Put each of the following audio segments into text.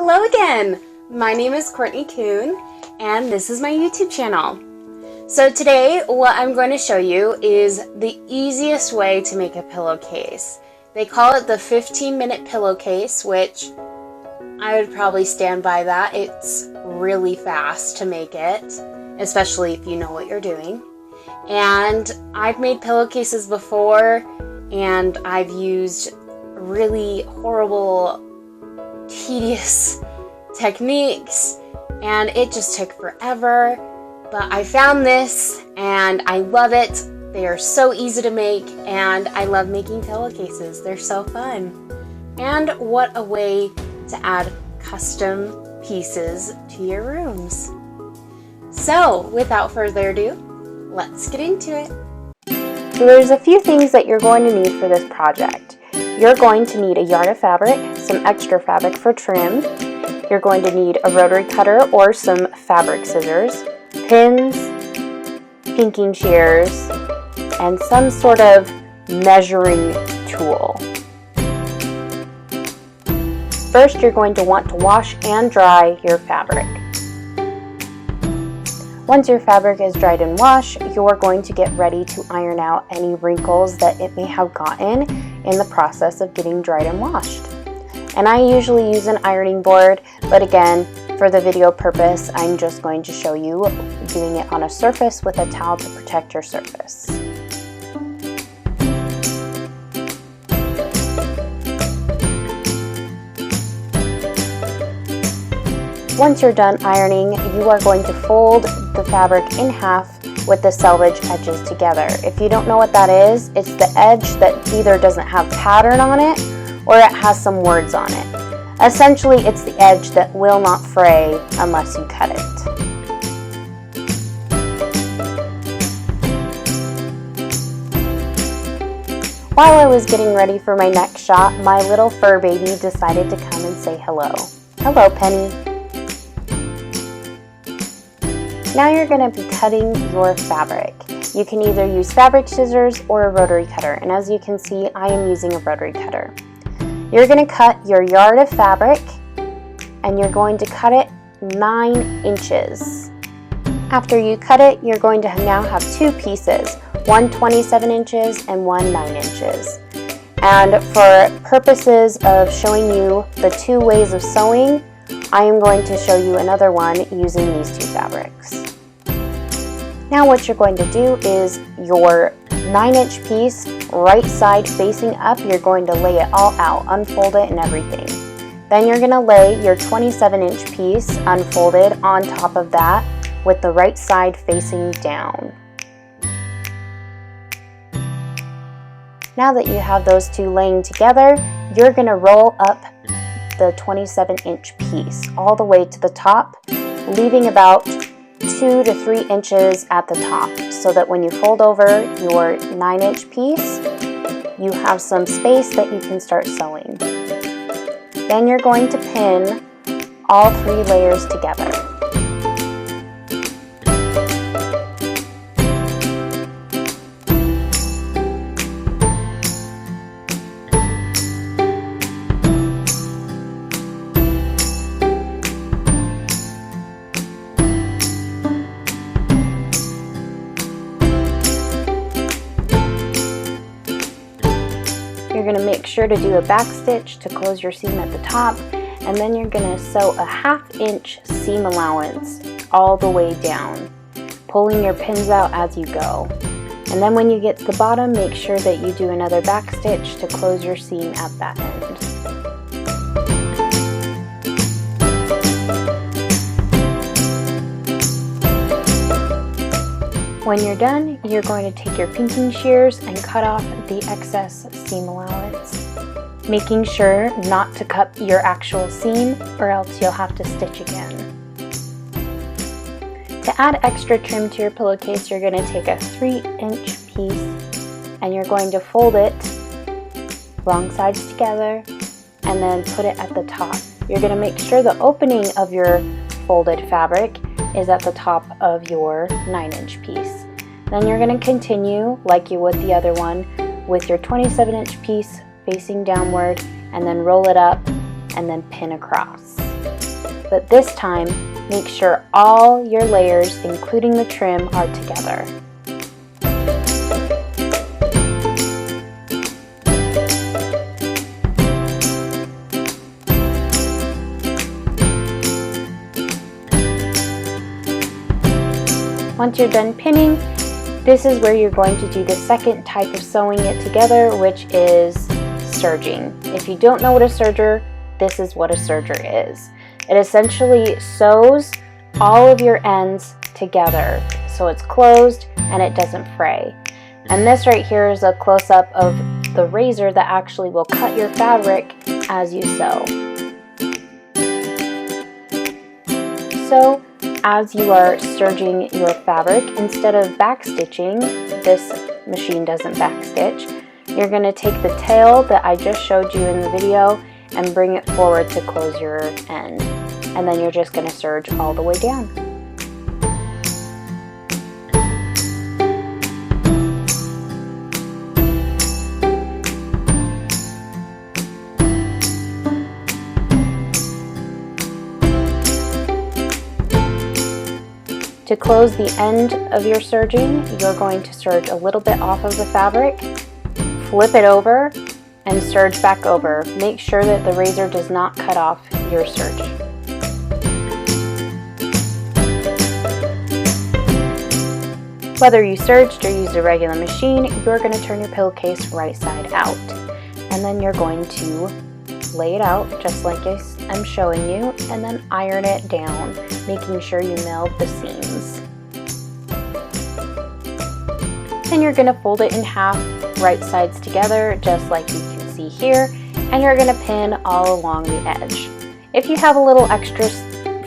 Hello again! My name is Courtney Kuhn, and this is my YouTube channel. So today, what I'm going to show you is the easiest way to make a pillowcase. They call it the 15-minute pillowcase, which I would probably stand by that. It's really fast to make it, especially if you know what you're doing. And I've made pillowcases before, and I've used really horrible, tedious techniques, and it just took forever. But I found this, and I love it. They are so easy to make, and I love making pillowcases. They're so fun. And what a way to add custom pieces to your rooms. So, without further ado, let's get into it. So there's a few things that you're going to need for this project. You're going to need a yard of fabric, some extra fabric for trim. You're going to need a rotary cutter or some fabric scissors, pins, pinking shears, and some sort of measuring tool. First, you're going to want to wash and dry your fabric. Once your fabric is dried and washed, you're going to get ready to iron out any wrinkles that it may have gotten in the process of getting dried and washed. And I usually use an ironing board, but again, for the video purpose, I'm just going to show you doing it on a surface with a towel to protect your surface. Once you're done ironing, you are going to fold the fabric in half with the selvage edges together. If you don't know what that is, it's the edge that either doesn't have pattern on it or it has some words on it. Essentially, it's the edge that will not fray unless you cut it. While I was getting ready for my next shot, my little fur baby decided to come and say hello. Hello, Penny. Now you're going to be cutting your fabric. You can either use fabric scissors or a rotary cutter, and as you can see, I am using a rotary cutter. You're going to cut your yard of fabric, and you're going to cut it 9 inches. After you cut it, you're going to now have 2 pieces, one 27 inches and one 9 inches. And for purposes of showing you the 2 ways of sewing, I am going to show you another one using these 2 fabrics. Now what you're going to do is your 9-inch piece, right side facing up, you're going to lay it all out, unfold it and everything. Then you're going to lay your 27-inch piece unfolded on top of that with the right side facing down. Now that you have those 2 laying together, you're going to roll up the 27-inch piece all the way to the top, leaving about 2 to 3 inches at the top, so that when you fold over your 9-inch piece, you have some space that you can start sewing. Then you're going to pin all 3 layers together. You're going to make sure to do a back stitch to close your seam at the top, and then you're going to sew a 1/2 inch seam allowance all the way down, pulling your pins out as you go. And then when you get to the bottom, make sure that you do another back stitch to close your seam at that end. When you're done, you're going to take your pinking shears and cut off the excess seam allowance, making sure not to cut your actual seam or else you'll have to stitch again. To add extra trim to your pillowcase, you're going to take a 3-inch piece and you're going to fold it wrong sides together and then put it at the top. You're going to make sure the opening of your folded fabric is at the top of your 9-inch piece. Then you're going to continue like you would the other one with your 27-inch piece facing downward and then roll it up and then pin across. but this time make sure all your layers, including the trim, are together. Once you're done pinning, this is where you're going to do the second type of sewing it together, which is serging. If you don't know what a serger, this is what a serger is. It essentially sews all of your ends together so it's closed and it doesn't fray. And this right here is a close-up of the razor that actually will cut your fabric as you sew. So as you are serging your fabric, instead of backstitching, this machine doesn't backstitch, you're going to take the tail that I just showed you in the video and bring it forward to close your end. And then you're just going to serge all the way down. To close the end of your serging, you're going to serge a little bit off of the fabric, flip it over, and serge back over. Make sure that the razor does not cut off your serge. Whether you serged or used a regular machine, you're going to turn your pillowcase right side out. And then you're going to lay it out just like I'm showing you, and then iron it down, making sure you meld the seams. Then you're going to fold it in half, right sides together, just like you can see here, and you're going to pin all along the edge. If you have a little extra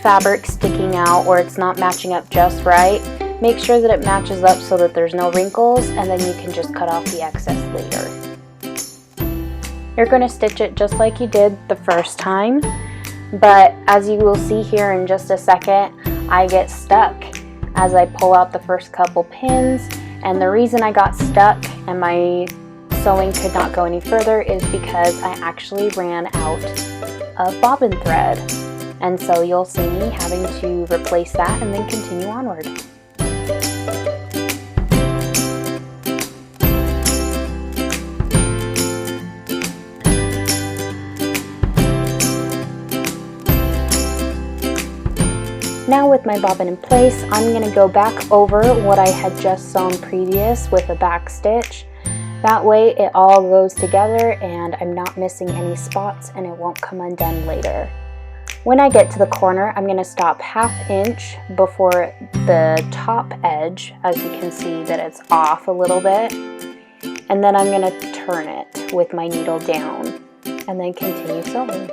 fabric sticking out or it's not matching up just right, make sure that it matches up so that there's no wrinkles, and then you can just cut off the excess later. You're going to stitch it just like you did the first time, but as you will see here in just a second, I get stuck as I pull out the first couple pins, and the reason I got stuck and my sewing could not go any further is because I actually ran out of bobbin thread, and so you'll see me having to replace that and then continue onward. Now with my bobbin in place, I'm going to go back over what I had just sewn previous with a back stitch. That way it all goes together and I'm not missing any spots and it won't come undone later. When I get to the corner, I'm going to stop 1/2 inch before the top edge, as you can see that it's off a little bit. And then I'm going to turn it with my needle down and then continue sewing.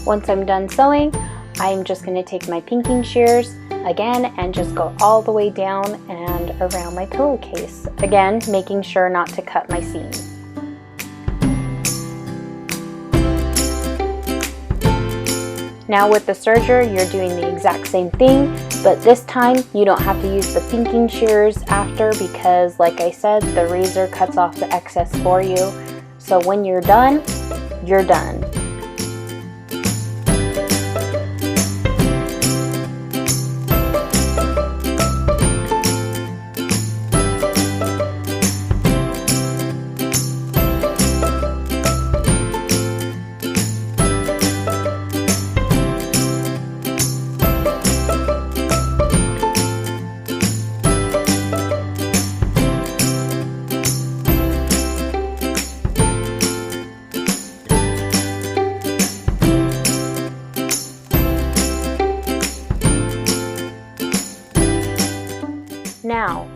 Once I'm done sewing, I'm just going to take my pinking shears again and just go all the way down and around my pillowcase. Again, making sure not to cut my seam. Now with the serger, you're doing the exact same thing, but this time you don't have to use the pinking shears after because, like I said, the razor cuts off the excess for you. So when you're done, you're done. Now,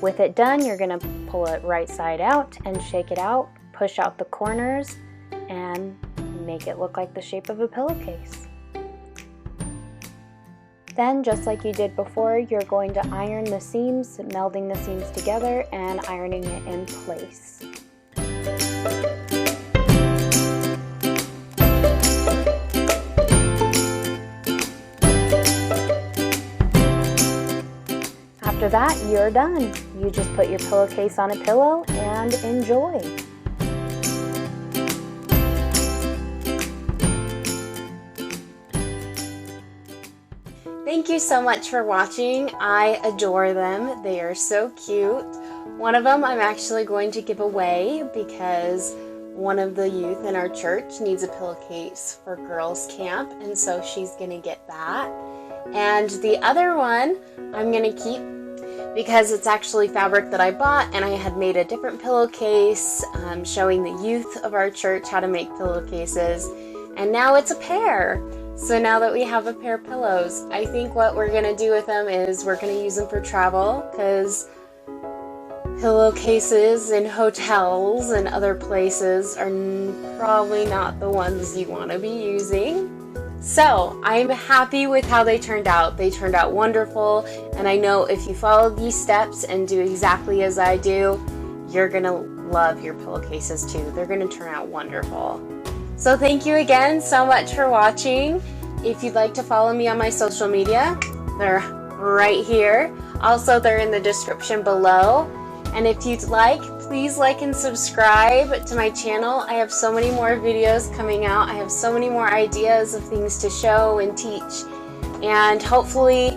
with it done, you're going to pull it right side out and shake it out, push out the corners, and make it look like the shape of a pillowcase. Then, just like you did before, you're going to iron the seams, melding the seams together and ironing it in place. after that, you're done. You just put your pillowcase on a pillow and enjoy. Thank you so much for watching. I adore them. They are so cute. One of them I'm actually going to give away because one of the youth in our church needs a pillowcase for girls camp, and so she's gonna get that. And the other one I'm gonna keep because it's actually fabric that I bought, and I had made a different pillowcase showing the youth of our church how to make pillowcases, and now it's a pair. So now that we have a pair of pillows, I think what we're gonna do with them is we're gonna use them for travel, because pillowcases in hotels and other places are probably not the ones you want to be using. So I'm happy with how they turned out. They turned out wonderful, and I know if you follow these steps and do exactly as I do, you're gonna love your pillowcases too. They're gonna turn out wonderful. So thank you again so much for watching. If you'd like to follow me on my social media, they're right here. Also, they're in the description below. And if you'd like, please like and subscribe to my channel. I have so many more videos coming out. I have so many more ideas of things to show and teach. And hopefully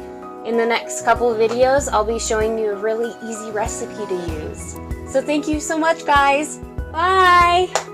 in the next couple of videos, I'll be showing you a really easy recipe to use. So thank you so much, guys. Bye!